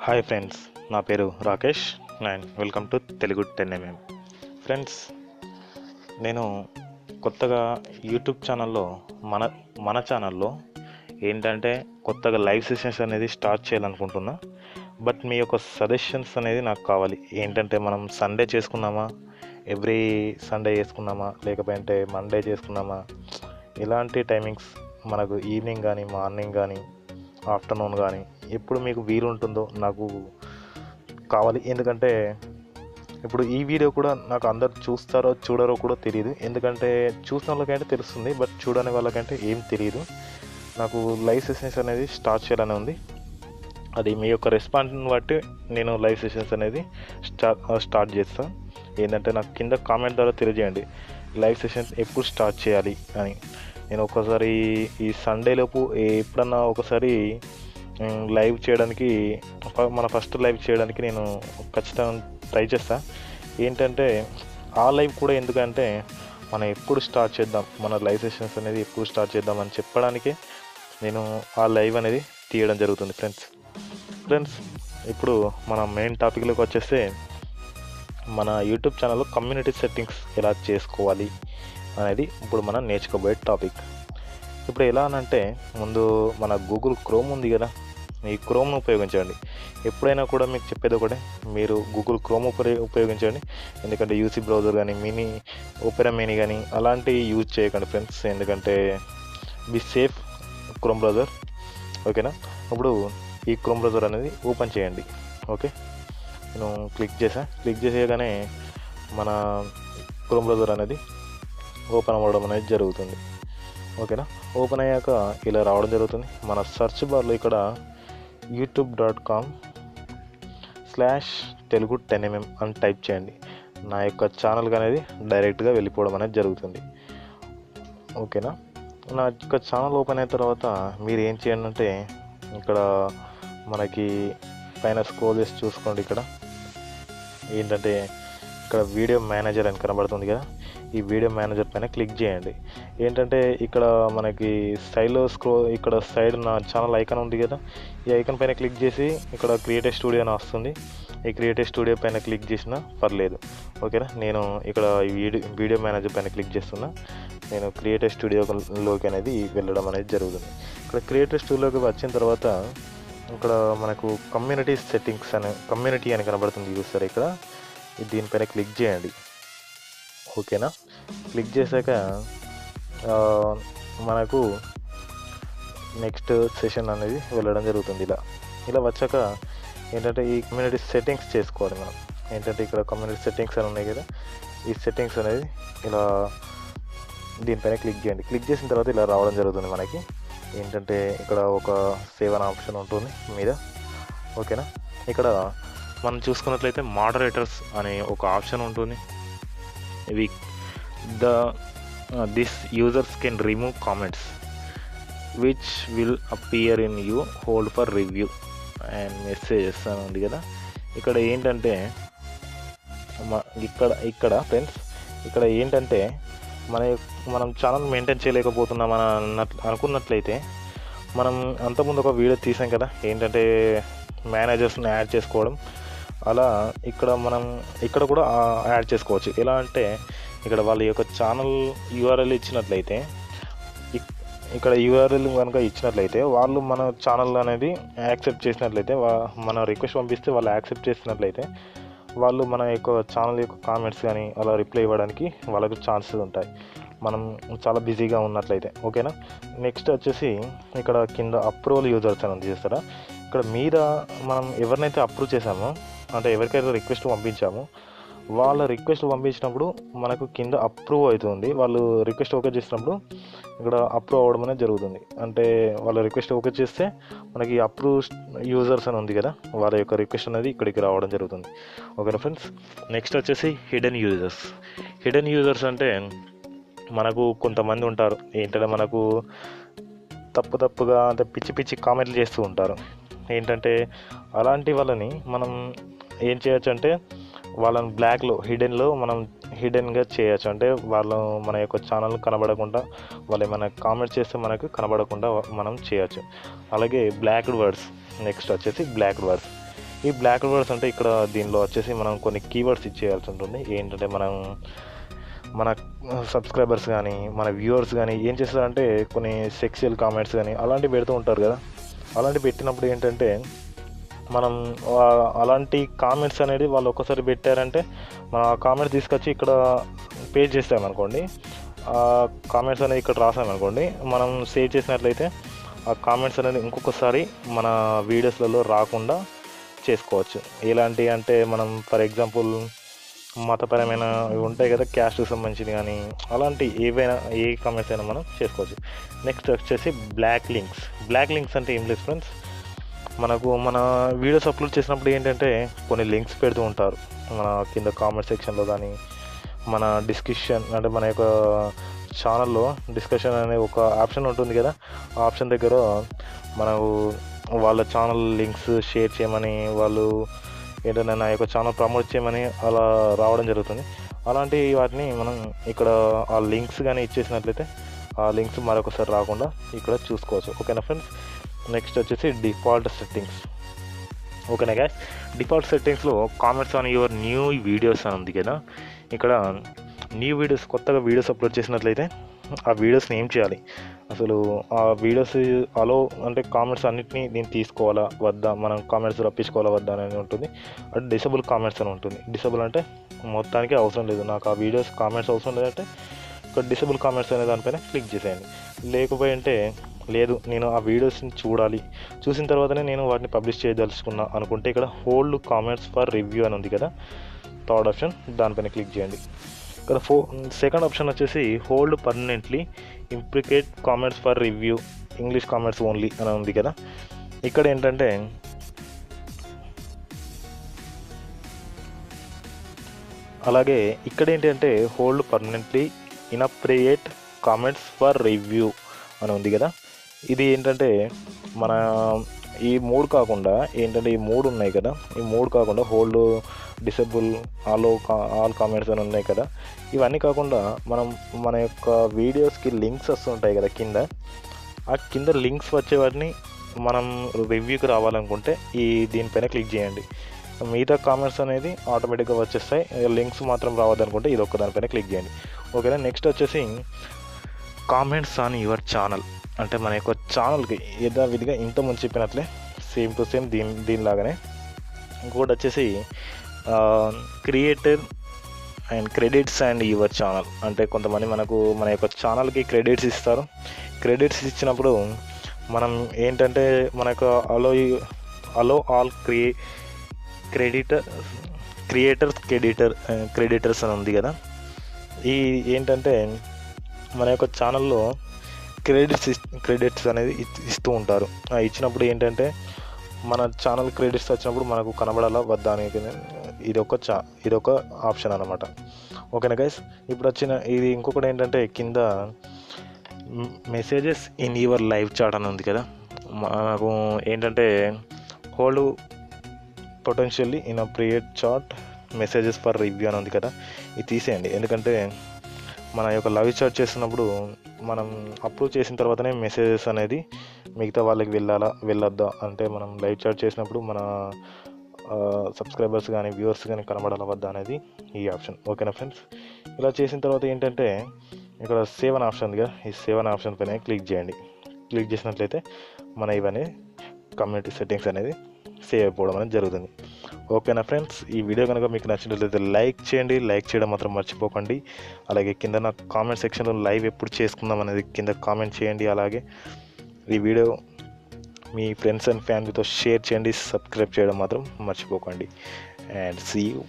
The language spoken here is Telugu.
హాయ్ ఫ్రెండ్స్, నా పేరు Rakesh and welcome to Telugu 10mm. Friends, నేను కొత్తగా యూట్యూబ్ ఛానల్లో మన ఛానల్లో ఏంటంటే కొత్తగా లైవ్ సెషన్స్ అనేది స్టార్ట్ చేయాలనుకుంటున్నా. బట్ మీ యొక్క సజెషన్స్ అనేది నాకు కావాలి. ఏంటంటే మనం సండే చేసుకున్నామా, ఎవ్రీ సండే చేసుకున్నామా, లేకపోతే మండే చేసుకున్నామా, ఎలాంటి టైమింగ్స్ మనకు ఈవినింగ్ కానీ మార్నింగ్ కానీ ఆఫ్టర్నూన్ కానీ ఎప్పుడు మీకు వీలు ఉంటుందో నాకు కావాలి. ఎందుకంటే ఇప్పుడు ఈ వీడియో కూడా నాకు అందరు చూస్తారో చూడరో కూడా తెలియదు. ఎందుకంటే చూసిన వాళ్ళకంటే తెలుస్తుంది, బట్ చూడని వాళ్ళకంటే ఏం తెలియదు. నాకు లైవ్ సెషన్స్ అనేది స్టార్ట్ చేయాలని ఉంది. అది మీ యొక్క రెస్పాన్స్ని బట్టి నేను లైవ్ సెషన్స్ అనేది స్టార్ట్ చేస్తాను. ఏంటంటే నాకు కింద కామెంట్ ద్వారా తెలియజేయండి లైవ్ సెషన్స్ ఎప్పుడు స్టార్ట్ చేయాలి అని. నేను ఒకసారి ఈ సండేలోపు ఎప్పుడన్నా ఒకసారి లైవ్ చేయడానికి, మన ఫస్ట్ లైవ్ చేయడానికి నేను ఖచ్చితంగా ట్రై చేస్తాను. ఏంటంటే ఆ లైవ్ కూడా ఎందుకంటే మనం ఎప్పుడు స్టార్ట్ చేద్దాం, మన లైవ్ సెషన్స్ అనేది ఎప్పుడు స్టార్ట్ చేద్దాం అని చెప్పడానికే నేను ఆ లైవ్ అనేది తీయడం జరుగుతుంది. ఫ్రెండ్స్ ఇప్పుడు మన మెయిన్ టాపిక్లోకి వచ్చేస్తే, మన యూట్యూబ్ ఛానల్లో కమ్యూనిటీ సెట్టింగ్స్ ఎలా చేసుకోవాలి అనేది ఇప్పుడు మనం నేర్చుకోబోయే టాపిక్. ఇప్పుడు ఎలా అనంటే, ముందు మన గూగుల్ క్రోమ్ ఉంది కదా, ఈ క్రోమ్ను ఉపయోగించండి. ఎప్పుడైనా కూడా మీకు చెప్పేది ఒకటే, మీరు గూగుల్ క్రోమ్ ఉపయోగించండి. ఎందుకంటే యూసీ బ్రౌజర్ కానీ ఓపెరా మినీ కానీ అలాంటివి యూజ్ చేయకండి ఫ్రెండ్స్. ఎందుకంటే బి సేఫ్ క్రోమ్ బ్రౌజర్, ఓకేనా. ఇప్పుడు ఈ క్రోమ్ బ్రౌజర్ అనేది ఓపెన్ చేయండి. ఓకే, నేను క్లిక్ చేసేయగానే మన క్రోమ్ బ్రౌజర్ అనేది ఓపెన్ అవ్వడం అనేది జరుగుతుంది. ఓకేనా, ఓపెన్ అయ్యాక ఇలా రావడం జరుగుతుంది. మన సెర్చ్ బార్లో ఇక్కడ youtube.com/telugu 10mm అని టైప్ చేయండి. నా యొక్క ఛానల్కి అనేది డైరెక్ట్గా వెళ్ళిపోవడం అనేది జరుగుతుంది. ఓకేనా, నా యొక్క ఛానల్ ఓపెన్ అయిన తర్వాత మీరు ఏం చేయండి అంటే, ఇక్కడ మనకి పైన స్క్రోల్ చేసి చూసుకోండి. ఇక్కడ ఏంటంటే ఇక్కడ వీడియో మేనేజర్ అని కనబడుతుంది కదా, ఈ వీడియో మేనేజర్ పైన క్లిక్ చేయండి. ఏంటంటే ఇక్కడ మనకి సైడ్లో ఇక్కడ సైడ్ నా ఛానల్ ఐకాన్ ఉంది కదా, ఈ ఐకాన్ పైన క్లిక్ చేసి ఇక్కడ క్రియేటివ్ స్టూడియో అని వస్తుంది. ఈ క్రియేటివ్ స్టూడియో పైన క్లిక్ చేసినా పర్లేదు. ఓకేనా, నేను ఇక్కడ వీడియో మేనేజర్ పైన క్లిక్ చేస్తున్నా. నేను క్రియేటివ్ స్టూడియోలోకి అనేది వెళ్ళడం అనేది జరుగుతుంది. ఇక్కడ క్రియేటివ్ స్టూడియోకి వచ్చిన తర్వాత ఇక్కడ మనకు కమ్యూనిటీ సెట్టింగ్స్ కమ్యూనిటీ అని కనబడుతుంది చూస్తారు. ఇక్కడ దీనిపైన క్లిక్ చేయండి. ఓకేనా, క్లిక్ చేశాక మనకు నెక్స్ట్ సెషన్ అనేది వెళ్ళడం జరుగుతుంది. ఇలా వచ్చాక ఏంటంటే ఈ కమ్యూనిటీ సెట్టింగ్స్ చేసుకోవాలి మనం. ఏంటంటే ఇక్కడ కమ్యూనిటీ సెట్టింగ్స్ అని ఉన్నాయి కదా, ఈ సెట్టింగ్స్ అనేది ఇలా దీనిపైన క్లిక్ చేయండి. క్లిక్ చేసిన తర్వాత ఇలా రావడం జరుగుతుంది మనకి. ఏంటంటే ఇక్కడ ఒక సేవ్ అనే ఆప్షన్ ఉంటుంది మీద. ఓకేనా, ఇక్కడ మనం చూసుకున్నట్లయితే మోడరేటర్స్ అనే ఒక ఆప్షన్ ఉంటుంది. ఇవి this users can remove comments which will appear in you hold for review and messages అని ఉంది కదా. ఇక్కడ ఏంటంటే ఇక్కడ ఫ్రెండ్స్, ఇక్కడ ఏంటంటే మనం ఛానల్ మెయింటైన్ చేయలేకపోతున్నాం అని అనుకున్నట్లయితే, మనం అంతకుముందు ఒక వీడియో తీసాం కదా, ఏంటంటే మేనేజర్స్ని యాడ్ చేసుకోవడం. అలా ఇక్కడ కూడా యాడ్ చేసుకోవచ్చు. ఎలా అంటే ఇక్కడ వాళ్ళ యొక్క ఛానల్ యూఆర్ఎల్ ఇచ్చినట్లయితే, ఇక్కడ యూఆర్ఎల్ కనుక ఇచ్చినట్లయితే, వాళ్ళు మన ఛానల్ అనేది యాక్సెప్ట్ చేసినట్లయితే, మన రిక్వెస్ట్ పంపిస్తే వాళ్ళు యాక్సెప్ట్ చేసినట్లయితే, వాళ్ళు మన యొక్క ఛానల్ యొక్క కామెంట్స్ కానీ అలా రిప్లై ఇవ్వడానికి వాళ్ళకు ఛాన్సెస్ ఉంటాయి, మనం చాలా బిజీగా ఉన్నట్లయితే. ఓకేనా, నెక్స్ట్ వచ్చేసి ఇక్కడ కింద అప్రూవల్ యూజర్స్ అని చేస్తారా. ఇక్కడ మీద మనం ఎవరినైతే అప్రూవ్ చేసామో, అంటే ఎవరికైతే రిక్వెస్ట్ పంపించామో, వాళ్ళ రిక్వెస్ట్ పంపించినప్పుడు మనకు కింద అప్రూవ్ అవుతుంది. వాళ్ళు రిక్వెస్ట్ ఓకే చేసినప్పుడు ఇక్కడ అప్రూవ్ అవ్వడం అనేది జరుగుతుంది. అంటే వాళ్ళ రిక్వెస్ట్ ఓకే చేస్తే మనకి అప్రూవ్ యూజర్స్ అని ఉంది కదా, వాళ్ళ యొక్క రిక్వెస్ట్ అనేది ఇక్కడికి రావడం జరుగుతుంది. ఓకేనా ఫ్రెండ్స్, నెక్స్ట్ వచ్చేసి హిడెన్ యూజర్స్ అంటే మనకు కొంతమంది ఉంటారు. ఏంటంటే మనకు తప్పుగా అంటే పిచ్చి కామెంట్లు చేస్తూ ఉంటారు. ఏంటంటే అలాంటి వాళ్ళని మనం ఏం చేయొచ్చు అంటే, వాళ్ళని బ్లాక్లో మనం హిడెన్గా చేయొచ్చు. అంటే వాళ్ళు మన యొక్క ఛానల్ కనబడకుండా, వాళ్ళు ఏమైనా కామెంట్ చేస్తే మనకు కనబడకుండా మనం చేయొచ్చు. అలాగే బ్లాక్డ్ వర్డ్స్, నెక్స్ట్ వచ్చేసి బ్లాక్డ్ వర్డ్స్. ఈ బ్లాక్ వర్డ్స్ అంటే ఇక్కడ దీనిలో వచ్చేసి మనం కొన్ని కీవర్డ్స్ ఇచ్చేయాల్సి ఉంటుంది. ఏంటంటే మన సబ్స్క్రైబర్స్ కానీ మన వ్యూవర్స్ కానీ ఏం చేస్తారంటే కొన్ని సెక్సువల్ కామెంట్స్ కానీ అలాంటివి పెడుతూ ఉంటారు కదా. అలాంటివి పెట్టినప్పుడు ఏంటంటే మనం అలాంటి కామెంట్స్ అనేది వాళ్ళు ఒక్కసారి పెట్టారంటే మన కామెంట్స్ తీసుకొచ్చి ఇక్కడ పేస్ట్ చేస్తామనుకోండి, ఆ కామెంట్స్ అనేది ఇక్కడ రాసామనుకోండి, మనం సేవ్ చేసినట్లయితే ఆ కామెంట్స్ అనేది ఇంకొకసారి మన వీడియోస్లలో రాకుండా చేసుకోవచ్చు. ఎలాంటి అంటే మనం ఫర్ ఎగ్జాంపుల్ మతపరమైన ఇవి ఉంటాయి కదా, క్యాస్ట్కి సంబంధించినవి కానీ అలాంటి ఏవైనా ఏ కామెంట్స్ అయినా మనం చేసుకోవచ్చు. నెక్స్ట్ వచ్చేసి బ్లాక్ లింక్స్ అంటే ఏం లేదు ఫ్రెండ్స్, మనకు మన వీడియోస్ అప్లోడ్ చేసినప్పుడు ఏంటంటే కొన్ని లింక్స్ పెడుతూ ఉంటారు మన కింద కామెంట్ సెక్షన్లో కానీ, మన డిస్కషన్ అంటే మన యొక్క ఛానల్లో డిస్కషన్ అనే ఒక ఆప్షన్ ఉంటుంది కదా, ఆ ఆప్షన్ దగ్గర మనకు వాళ్ళ ఛానల్ లింక్స్ షేర్ చేయమని, వాళ్ళు ఏంటంటే నా యొక్క ఛానల్ ప్రమోట్ చేయమని అలా రావడం జరుగుతుంది. అలాంటి వాటిని మనం ఇక్కడ ఆ లింక్స్ కానీ ఇచ్చేసినట్లయితే ఆ లింక్స్ మరొకసారి రాకుండా ఇక్కడ చూసుకోవచ్చు. ఓకేనా ఫ్రెండ్స్. నెక్స్ట్ వచ్చేసి డిఫాల్ట్ సెట్టింగ్స్. ఓకేనా గైస్, డిఫాల్ట్ సెట్టింగ్స్లో comments on your new videos అని ఉంది కదా. ఇక్కడ న్యూ వీడియోస్, కొత్తగా వీడియోస్ అప్లోడ్ చేసినట్లయితే ఆ వీడియోస్ని ఏం చేయాలి, అసలు ఆ వీడియోస్ అలో అంటే కామెంట్స్ అన్నింటినీ నేను తీసుకోవాలా వద్దా, మనం కామెంట్స్ రప్పించుకోవాలా వద్దా అనేది ఉంటుంది. అది డిసేబుల్ కామెంట్స్ అని ఉంటుంది. డిసేబుల్ అంటే మొత్తానికి అవసరం లేదు, నాకు ఆ వీడియోస్ కామెంట్స్ అవసరం లేదంటే ఇక్కడ డిసేబుల్ కామెంట్స్ అనే దానిపైన క్లిక్ చేసేయండి. లేకపోయింటే లేదు నేను ఆ వీడియోస్ని చూసిన తర్వాతనే నేను వాటిని పబ్లిష్ చేయదలుచుకున్నా అనుకుంటే ఇక్కడ హోల్డ్ కామెంట్స్ ఫర్ రివ్యూ అని ఉంది కదా, థర్డ్ ఆప్షన్, దానిపైన క్లిక్ చేయండి. ఇక్కడ సెకండ్ ఆప్షన్ వచ్చేసి hold permanently implicate comments for review English comments only అని ఉంది కదా. ఇక్కడ ఏంటంటే అలాగే ఇక్కడ ఏంటంటే hold permanently inappropriate comments for review అని ఉంది కదా. ఇది ఏంటంటే మన ఈ మూడు కాకుండా ఏంటంటే ఈ మూడు ఉన్నాయి కదా, ఈ మూడు కాకుండా హోల్డ్, డిసేబుల్, ఆల్ కామెంట్స్ అని ఉన్నాయి కదా, ఇవన్నీ కాకుండా మన యొక్క వీడియోస్కి లింక్స్ వస్తుంటాయి కదా కింద, ఆ కింద లింక్స్ వచ్చే వాటిని మనం రివ్యూకి రావాలనుకుంటే దీనిపైన క్లిక్ చేయండి. మిగతా కామెంట్స్ అనేది ఆటోమేటిక్గా వచ్చేస్తాయి. లింక్స్ మాత్రం రావద్దనుకుంటే ఇది ఒక్క దానిపైన క్లిక్ చేయండి. ఓకేనా. నెక్స్ట్ వచ్చేసి కామెంట్స్ ఆన్ యువర్ ఛానల్, అంటే మన యొక్క ఛానల్కి యథావిధిగా ఇంతకుముందు చెప్పినట్లే సేమ్ టు సేమ్ దీనిలాగానే ఇంకోటి వచ్చేసి creator and credits and your channel, అంటే కొంతమంది మన యొక్క ఛానల్కి క్రెడిట్స్ ఇస్తారు. క్రెడిట్స్ ఇచ్చినప్పుడు మనం ఏంటంటే మన యొక్క అలో ఆల్ క్రెడిటర్స్ అని ఉంది కదా. ఈ ఏంటంటే మన యొక్క ఛానల్లో క్రెడిట్స్ అనేది ఇస్తూ ఉంటారు. ఇచ్చినప్పుడు ఏంటంటే మన ఛానల్ క్రెడిట్స్ వచ్చినప్పుడు మనకు కనబడాలా వద్దా అనేది ఇదొక ఆప్షన్ అన్నమాట. ఓకేనా గైస్. ఇప్పుడు ఇది ఇంకొకటి ఏంటంటే కింద messages in your live chat అని ఉంది కదా, మనకు ఏంటంటే hold potentially inappropriate chat messages for review అని ఉంది కదా, ఇది తీసేయండి. ఎందుకంటే మన యొక్క లైవ్ చాట్ చేస్తున్నప్పుడు మనం అప్లోడ్ చేసిన తర్వాతనే మెసేజెస్ అనేది మిగతా వాళ్ళకి వెళ్ళొద్దా, అంటే మనం లైవ్ చాట్ చేసినప్పుడు మన సబ్స్క్రైబర్స్ కానీ వ్యూవర్స్ కానీ కనబడాల వద్దా అనేది ఈ ఆప్షన్. ఓకేనా ఫ్రెండ్స్. ఇలా చేసిన తర్వాత ఏంటంటే ఇక్కడ సేవ్ అనే ఆప్షన్ ఉంది కదా, ఈ సేవ్ అనే ఆప్షన్ పైన క్లిక్ చేయండి. క్లిక్ చేసినట్లయితే మన ఇవన్నీ కమ్యూనిటీ సెట్టింగ్స్ అనేది సేవ్ అయిపోవడం అనేది జరుగుతుంది. ఓకేనా ఫ్రెండ్స్. ఈ వీడియో కనుక మీకు నచ్చినట్లయితే లైక్ చేయండి, లైక్ చేయడం మాత్రం మర్చిపోకండి. అలాగే కింద నా కామెంట్ సెక్షన్లో లైవ్ ఎప్పుడు చేసుకుందాం అనేది కింద కామెంట్ చేయండి. అలాగే ఈ వీడియో మీ ఫ్రెండ్స్ అండ్ ఫ్యామిలీతో షేర్ చేయండి, సబ్స్క్రైబ్ చేయడం మాత్రం మర్చిపోకండి. And see you.